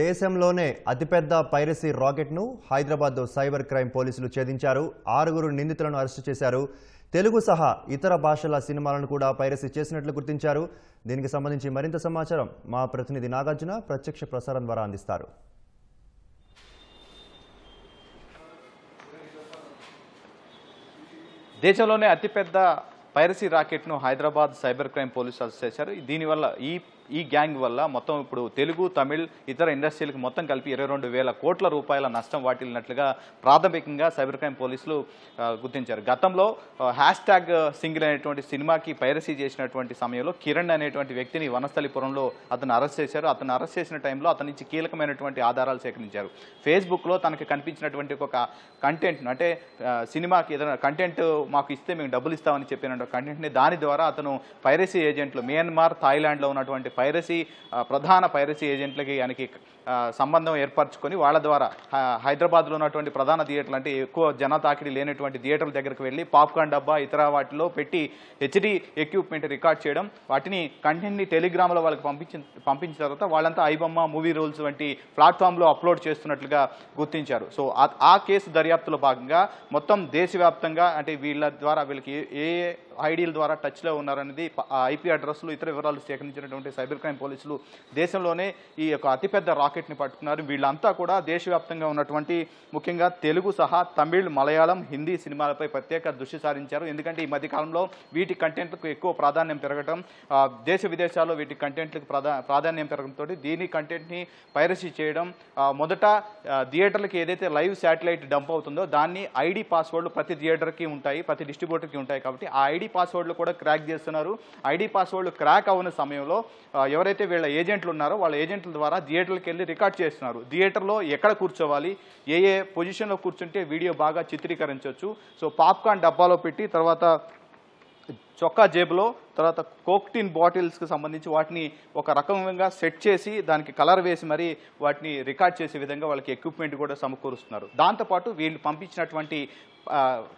దేశంలోనే అతిపెద్ద piracy రాకెట్ను Hyderabad cyber crime పోలీసులు ఛేదించారు. 6 నిందితులను అరెస్టు చేశారు. తెలుగు సహా ఇతర భాషల సినిమాలను కూడా పైరసీ చేసినట్లు గుర్తించారు. దీనికి సంబంధించి మరింత సమాచారం మా ప్రతినిధి నాగార్జున ప్రత్యక్ష ప్రసారం ద్వారా అందిస్తారు. దేశంలోనే అతిపెద్ద పైరసీ రాకెట్ను హైదరాబాద్ సైబర్ క్రైమ్ పోలీసులు అరెస్ట్ చేశారు. దీనివల్ల ఈ గ్యాంగ్ వల్ల మొత్తం ఇప్పుడు తెలుగు, తమిళ్, ఇతర ఇండస్ట్రీలకు మొత్తం కలిపి 22,000 కోట్ల రూపాయల నష్టం వాటిల్లినట్లుగా ప్రాథమికంగా సైబర్ క్రైమ్ పోలీసులు గుర్తించారు. గతంలో #సింగిల్ అనేటువంటి సినిమాకి పైరసీ చేసినటువంటి సమయంలో కిరణ్ అనేటువంటి వ్యక్తిని వనస్థలిపురంలో అతను అరెస్ట్ చేశారు. అతను అరెస్ట్ చేసిన టైంలో అతని నుంచి కీలకమైనటువంటి ఆధారాలు సేకరించారు. ఫేస్బుక్లో తనకు కనిపించినటువంటి ఒక కంటెంట్ను, అంటే సినిమాకి ఏదైనా కంటెంట్ మాకు ఇస్తే మేము డబ్బులు ఇస్తామని చెప్పిన కంటెంట్ని దాని ద్వారా అతను పైరసీ ఏజెంట్లు మియన్మార్, థాయిలాండ్లో ఉన్నటువంటి ప్రధాన పైరసీ ఏజెంట్లకి ఆయనకి సంబంధం ఏర్పరచుకొని వాళ్ళ ద్వారా హైదరాబాద్లో ఉన్నటువంటి ప్రధాన థియేటర్లు, అంటే ఎక్కువ జనతాకిడి లేనటువంటి థియేటర్ల దగ్గరికి వెళ్ళి పాప్కార్న్ డబ్బా ఇతర వాటిలో పెట్టి హెచ్డి ఎక్విప్మెంట్ రికార్డ్ చేయడం, వాటిని కంటెంట్ని టెలిగ్రామ్లో వాళ్ళకి పంపించిన తర్వాత వాళ్ళంతా ఐబొమ్మ, మూవీ రూల్స్ వంటి ప్లాట్ఫామ్లో అప్లోడ్ చేస్తున్నట్లుగా గుర్తించారు. సో ఆ కేసు దర్యాప్తులో భాగంగా మొత్తం దేశవ్యాప్తంగా, అంటే వీళ్ళ ద్వారా వీళ్ళకి ఏ ఐడీల ద్వారా టచ్లో ఉన్నారనేది ఐపీ అడ్రస్లు ఇతర వివరాలు సేకరించినటువంటి సైబర్ క్రైమ్ పోలీసులు దేశంలోనే ఈ యొక్క అతిపెద్ద రాకెట్ని పట్టుకున్నారు. వీళ్ళంతా కూడా దేశవ్యాప్తంగా ఉన్నటువంటి ముఖ్యంగా తెలుగు సహా తమిళ్, మలయాళం, హిందీ సినిమాలపై ప్రత్యేక దృష్టి సారించారు. ఎందుకంటే ఈ మధ్యకాలంలో వీటి కంటెంట్లకు ఎక్కువ ప్రాధాన్యం పెరగడం, దేశ విదేశాల్లో వీటి కంటెంట్లకు ప్రాధాన్యం పెరగడంతో దీని కంటెంట్ని పైరసీ చేయడం, మొదట థియేటర్లకి ఏదైతే లైవ్ శాటిలైట్ డంప్ అవుతుందో దాన్ని ఐడి పాస్వర్డ్లు ప్రతి థియేటర్కి ఉంటాయి, ప్రతి డిస్ట్రిబ్యూటర్కి ఉంటాయి. కాబట్టి ఆ ఐడి పాస్వర్డ్లు కూడా క్రాక్ చేస్తున్నారు. ఐడి పాస్వర్డ్లు క్రాక్ అవున సమయంలో ఎవరైతే వీళ్ళ ఏజెంట్లు ఉన్నారో వాళ్ళ ఏజెంట్ల ద్వారా థియేటర్కి వెళ్ళి రికార్డ్ చేస్తున్నారు. థియేటర్లో ఎక్కడ కూర్చోవాలి, ఏ పొజిషన్లో కూర్చుంటే వీడియో బాగా చిత్రీకరించవచ్చు. సో పాప్కార్న్ డబ్బాలో పెట్టి, తర్వాత చొక్కా జేబులో, తర్వాత కోక్టీన్ బాటిల్స్కి సంబంధించి వాటిని ఒక రకంగా సెట్ చేసి దానికి కలర్ వేసి మరీ వాటిని రికార్డ్ చేసే విధంగా వాళ్ళకి ఎక్విప్మెంట్ కూడా సమకూరుస్తున్నారు. దాంతోపాటు వీళ్ళు పంపించినటువంటి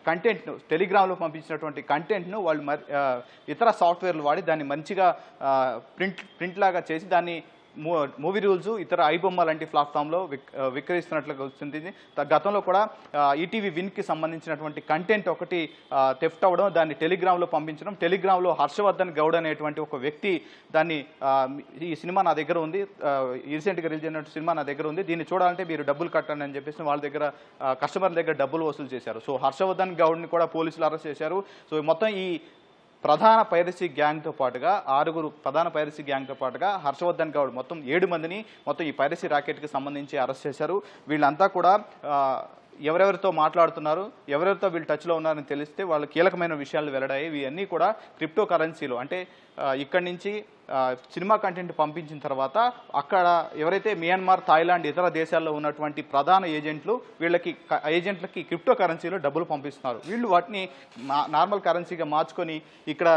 కంటెంట్ను, టెలిగ్రామ్లో పంపించినటువంటి కంటెంట్ను వాళ్ళు ఇతర సాఫ్ట్వేర్లు వాడి దాన్ని మంచిగా ప్రింట్ లాగా చేసి దాన్ని మూవీ రూల్స్, ఇతర ఐబొమ్మ లాంటి ప్లాట్ఫామ్లో విక్రయిస్తున్నట్లుగా వస్తుంది. గతంలో కూడా ఈటీవీ విన్కి సంబంధించినటువంటి కంటెంట్ ఒకటి థెఫ్ట్ అవ్వడం, దాన్ని టెలిగ్రామ్లో పంపించడం, టెలిగ్రామ్లో హర్షవర్ధన్ గౌడ్ అనేటువంటి ఒక వ్యక్తి దాన్ని ఈ సినిమా నా దగ్గర ఉంది, రీసెంట్గా రిలీజ్ అయిన సినిమా నా దగ్గర ఉంది, దీన్ని చూడాలంటే మీరు డబ్బులు కట్టండి అని చెప్పేసి వాళ్ళ దగ్గర కస్టమర్ దగ్గర డబ్బులు వసూలు చేశారు. సో హర్షవర్ధన్ గౌడ్ని కూడా పోలీసులు అరెస్ట్ చేశారు. సో మొత్తం ఈ ప్రధాన పైరసీ గ్యాంగ్తో పాటుగా 6 ప్రధాన పైరసీ గ్యాంగ్తో పాటుగా హర్షవర్ధన్ గౌడ్ మొత్తం 7 మందిని మొత్తం ఈ పైరసీ రాకెట్కి సంబంధించి అరెస్ట్ చేశారు. వీళ్ళంతా కూడా ఎవరెవరితో మాట్లాడుతున్నారు, ఎవరెవరితో వీళ్ళు టచ్లో ఉన్నారని తెలిస్తే వాళ్ళు కీలకమైన విషయాలు వెల్లడాయి. ఇవన్నీ కూడా క్రిప్టో కరెన్సీలో, అంటే ఇక్కడి నుంచి సినిమా కంటెంట్ పంపించిన తర్వాత అక్కడ ఎవరైతే మియన్మార్, థాయిలాండ్, ఇతర దేశాల్లో ఉన్నటువంటి ప్రధాన ఏజెంట్లకి క్రిప్టో కరెన్సీలో డబ్బులు పంపిస్తున్నారు. వీళ్ళు వాటిని నార్మల్ కరెన్సీగా మార్చుకొని ఇక్కడ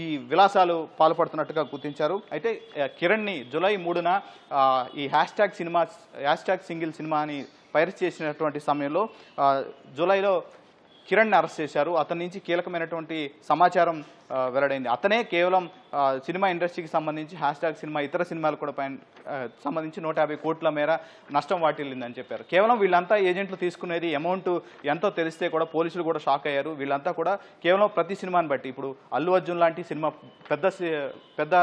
ఈ విలాసాలు పాల్పడుతున్నట్టుగా గుర్తించారు. అయితే కిరణ్ని జూలై 3న ఈ #సింగిల్ సినిమాని పైరసీ చేసినటువంటి సమయంలో జూలైలో కిరణ్ని అరెస్ట్ చేశారు. అతని నుంచి కీలకమైనటువంటి సమాచారం వెల్లడైంది. అతనే కేవలం సినిమా ఇండస్ట్రీకి సంబంధించి #సినిమా ఇతర సినిమాలు కూడా సంబంధించి 150 కోట్ల మేర నష్టం వాటిల్లిందని చెప్పారు. కేవలం వీళ్ళంతా ఏజెంట్లు తీసుకునేది అమౌంట్ ఎంతో తెలిస్తే కూడా పోలీసులు కూడా షాక్ అయ్యారు. వీళ్ళంతా కూడా కేవలం ప్రతి సినిమాని బట్టి, ఇప్పుడు అల్లు అర్జున్ లాంటి సినిమా పెద్ద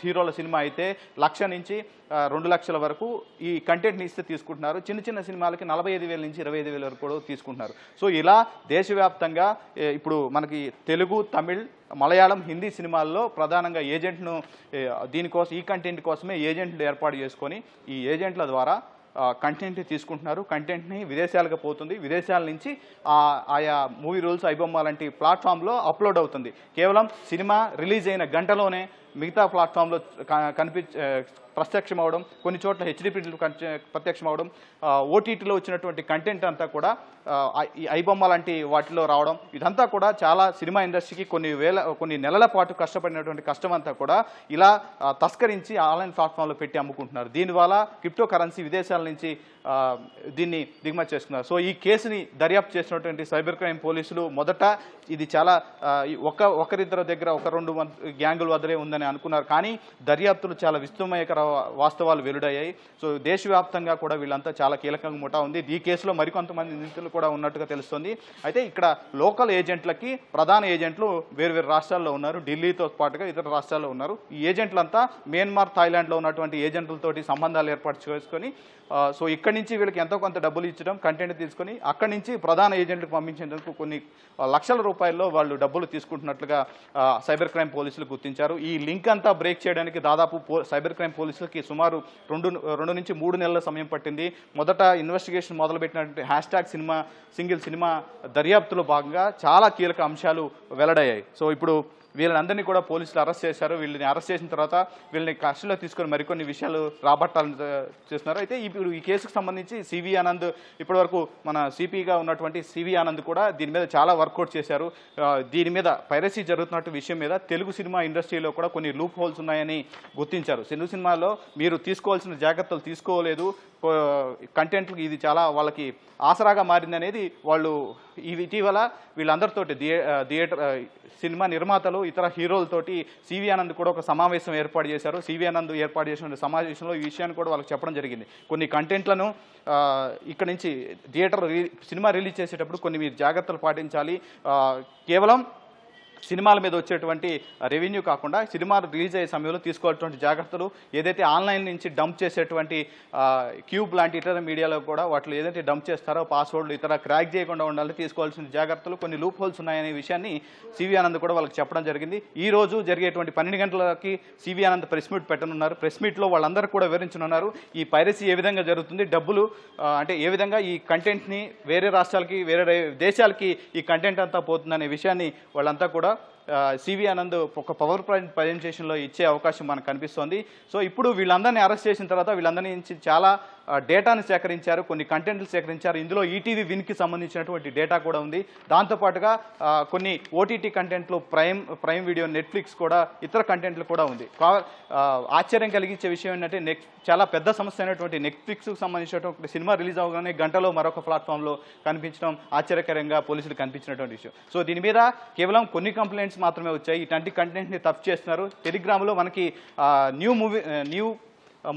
హీరోల సినిమా అయితే 1,00,000 నుంచి 2 లక్షల వరకు ఈ కంటెంట్ని ఇస్తే తీసుకుంటున్నారు. చిన్న సినిమాలకి 45,000 నుంచి 25,000 వరకు కూడా తీసుకుంటున్నారు. సో ఇలా దేశవ్యాప్తంగా ఇప్పుడు మనకి తెలుగు, తమిళ్, మలయాళం, హిందీ సినిమాల్లో ప్రధానంగా ఏజెంట్ను దీనికోసం, ఈ కంటెంట్ కోసమే ఏజెంట్లు ఏర్పాటు చేసుకొని ఈ ఏజెంట్ల ద్వారా కంటెంట్ తీసుకుంటున్నారు. కంటెంట్ని విదేశాలకు పోతుంది, విదేశాల నుంచి ఆయా మూవీ రూల్స్, ఐబొమ్మ లాంటి ప్లాట్ఫామ్లో అప్లోడ్ అవుతుంది. కేవలం సినిమా రిలీజ్ అయిన గంటలోనే మిగతా ప్లాట్ఫామ్లో ప్రత్యక్షం అవడం, కొన్ని చోట్ల హెచ్డి ప్రింట్లు ప్రత్యక్షం అవడం, ఓటీటీలో వచ్చినటువంటి కంటెంట్ అంతా కూడా ఈ ఐబొమ్మ లాంటి వాటిలో రావడం, ఇదంతా కూడా చాలా సినిమా ఇండస్ట్రీకి కొన్ని నెలల పాటు కష్టపడినటువంటి కష్టం అంతా కూడా ఇలా తస్కరించి ఆన్లైన్ ప్లాట్ఫామ్లో పెట్టి అమ్ముకుంటున్నారు. దీనివల్ల క్రిప్టో కరెన్సీ విదేశాల నుంచి దీన్ని దిగుమతి చేసుకున్నారు. సో ఈ కేసుని దర్యాప్తు చేసినటువంటి సైబర్ క్రైమ్ పోలీసులు మొదట ఇది చాలా ఒకరిద్దరు దగ్గర, 1-2 గ్యాంగుల వద్దరే ఉందని అనుకున్నారు. కానీ దర్యాప్తులు చాలా విస్తృతమైన వాస్తవాలు వెలుడయ్యాయి. సో దేశవ్యాప్తంగా కూడా వీళ్ళంతా చాలా కీలకంగా ముఠా ఉంది. ఈ కేసులో మరికొంతమంది నిందితులు కూడా ఉన్నట్టుగా తెలుస్తుంది. అయితే ఇక్కడ లోకల్ ఏజెంట్లకి ప్రధాన ఏజెంట్లు వేరు రాష్ట్రాల్లో ఉన్నారు. ఢిల్లీతో పాటుగా ఇతర రాష్ట్రాల్లో ఉన్నారు. ఈ ఏజెంట్లంతా మయన్మార్, థాయిలాండ్లో ఉన్నటువంటి ఏజెంట్లతోటి సంబంధాలు ఏర్పాటు చేసుకొని సో ఇక్కడి నుంచి వీళ్ళకి ఎంతో కొంత డబ్బులు ఇచ్చడం, కంటెంట్ తీసుకొని అక్కడి నుంచి ప్రధాన ఏజెంట్లకు పంపించేందుకు కొన్ని లక్షల రూపాయల్లో వాళ్ళు డబ్బులు తీసుకుంటున్నట్లుగా సైబర్ క్రైమ్ పోలీసులు గుర్తించారు. ఈ లింక్ అంతా బ్రేక్ చేయడానికి దాదాపు సైబర్ క్రైమ్ పోలీసులకి సుమారు 2 నుంచి 3 నెలల సమయం పట్టింది. మొదట ఇన్వెస్టిగేషన్ మొదలుపెట్టినటువంటి సింగిల్ సినిమా దర్యాప్తులో భాగంగా చాలా కీలక అంశాలు వెల్లడయ్యాయి. సో ఇప్పుడు వీళ్ళందరినీ కూడా పోలీసులు అరెస్ట్ చేశారు. వీళ్ళని అరెస్ట్ చేసిన తర్వాత వీళ్ళని కస్టడీలో తీసుకొని మరికొన్ని విషయాలు రాబట్టాలని చేస్తున్నారు. అయితే ఇప్పుడు ఈ కేసుకు సంబంధించి సివి ఆనంద్ ఇప్పటివరకు మన సిపిగా ఉన్నటువంటి సివి ఆనంద్ కూడా దీని మీద చాలా వర్కౌట్ చేశారు. దీని మీద పైరసీ జరుగుతున్నట్టు విషయం మీద తెలుగు సినిమా ఇండస్ట్రీలో కూడా కొన్ని లూప్ హోల్స్ ఉన్నాయని గుర్తించారు. తెలుగు సినిమాలో మీరు తీసుకోవాల్సిన జాగ్రత్తలు తీసుకోలేదు, కంటెంట్కి ఇది చాలా వాళ్ళకి ఆసరాగా మారిందనేది వాళ్ళు ఇటీవల వీళ్ళందరితోటి థియేటర్ సినిమా నిర్మాతలు ఇతర హీరోలతోటి సివి ఆనంద్ కూడా ఒక సమావేశం ఏర్పాటు చేశారు. సివి ఆనంద్ ఏర్పాటు చేసిన సమావేశంలో ఈ విషయాన్ని కూడా వాళ్ళకి చెప్పడం జరిగింది. కొన్ని కంటెంట్లను ఇక్కడ నుంచి సినిమా రిలీజ్ చేసేటప్పుడు కొన్ని మీరు జాగ్రత్తలు పాటించాలి. కేవలం సినిమాల మీద వచ్చేటువంటి రెవెన్యూ కాకుండా సినిమాలు రిలీజ్ అయ్యే సమయంలో తీసుకోవాల్సినటువంటి జాగ్రత్తలు, ఏదైతే ఆన్లైన్ నుంచి డంప్ చేసేటువంటి క్యూబ్ లాంటి ఇతర మీడియాలో కూడా వాటిలో ఏదైతే డంప్ చేస్తారో పాస్వర్డ్లు ఇతర క్రాక్ చేయకుండా ఉండాలని తీసుకోవాల్సిన జాగ్రత్తలు, కొన్ని లూప్ హోల్స్ ఉన్నాయనే విషయాన్ని సివి ఆనంద్ కూడా వాళ్ళకి చెప్పడం జరిగింది. ఈ రోజు జరిగేటువంటి 12 గంటలకి సివి ఆనంద్ ప్రెస్ మీట్ పెట్టనున్నారు. ప్రెస్ మీట్లో వాళ్ళందరూ కూడా వివరించనున్నారు ఈ పైరసీ ఏ విధంగా జరుగుతుంది, డబ్బులు అంటే ఏ విధంగా ఈ కంటెంట్ని వేరే రాష్ట్రాలకి వేరే దేశాలకి ఈ కంటెంట్ అంతా పోతుందనే విషయాన్ని వాళ్ళంతా కూడా సివి ఆనంద్ ఒక పవర్ పాయింట్ ప్రజెంటేషన్లో ఇచ్చే అవకాశం మనకు కనిపిస్తోంది. సో ఇప్పుడు వీళ్ళందరినీ అరెస్ట్ చేసిన తర్వాత వీళ్ళందరి నుంచి చాలా డేటాను సేకరించారు, కొన్ని కంటెంట్లు సేకరించారు. ఇందులో ఈటీవీ విన్కి సంబంధించినటువంటి డేటా కూడా ఉంది. దాంతోపాటుగా కొన్ని ఓటీటీ కంటెంట్లు ప్రైమ్ వీడియో, నెట్ఫ్లిక్స్ కూడా ఇతర కంటెంట్లు కూడా ఉంది. ఆశ్చర్యం కలిగించే విషయం ఏంటంటే చాలా పెద్ద సమస్య అయినటువంటి నెట్ఫ్లిక్స్కి సంబంధించినటువంటి సినిమా రిలీజ్ అవగానే గంటలో మరొక ప్లాట్ఫామ్లో కనిపించడం ఆశ్చర్యకరంగా పోలీసులు కనిపించినటువంటి విషయం. సో దీని మీద కేవలం కొన్ని కంప్లైంట్స్ మాత్రమే వచ్చాయి. ఇట్లాంటి కంటెంట్ని తప్పు చేస్తున్నారు. టెలిగ్రామ్లో మనకి న్యూ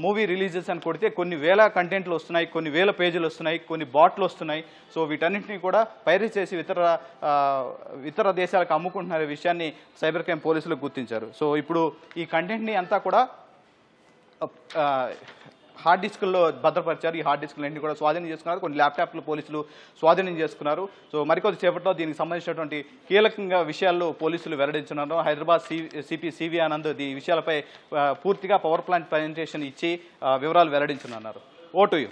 మూవీ రిలీజెస్ అని కొడితే కొన్ని వేల కంటెంట్లు వస్తున్నాయి, కొన్ని వేల పేజీలు వస్తున్నాయి, కొన్ని బాట్లు వస్తున్నాయి. సో వీటన్నింటినీ కూడా పైరసీ చేసి ఇతర దేశాలకు అమ్ముకుంటున్న విషయాన్ని సైబర్ క్రైమ్ పోలీసులు గుర్తించారు. సో ఇప్పుడు ఈ కంటెంట్ని అంతా కూడా హార్డ్ డిస్కుల్లో భద్రపరిచారు. ఈ హార్డ్ డిస్కులన్నీ కూడా స్వాధీనం చేసుకున్నారు. కొన్ని ల్యాప్టాప్లు పోలీసులు స్వాధీనం చేసుకున్నారు. సో మరికొద్ది సేపట్లో దీనికి సంబంధించినటువంటి కీలకంగా విషయాల్లో పోలీసులు వెల్లడించున్నారు. హైదరాబాద్ సిపి సివి ఆనంద్ ఈ విషయాలపై పూర్తిగా పవర్ ప్లాంట్ ప్రజెంటేషన్ ఇచ్చి వివరాలు వెల్లడించనున్నారు. ఓ టు యూ.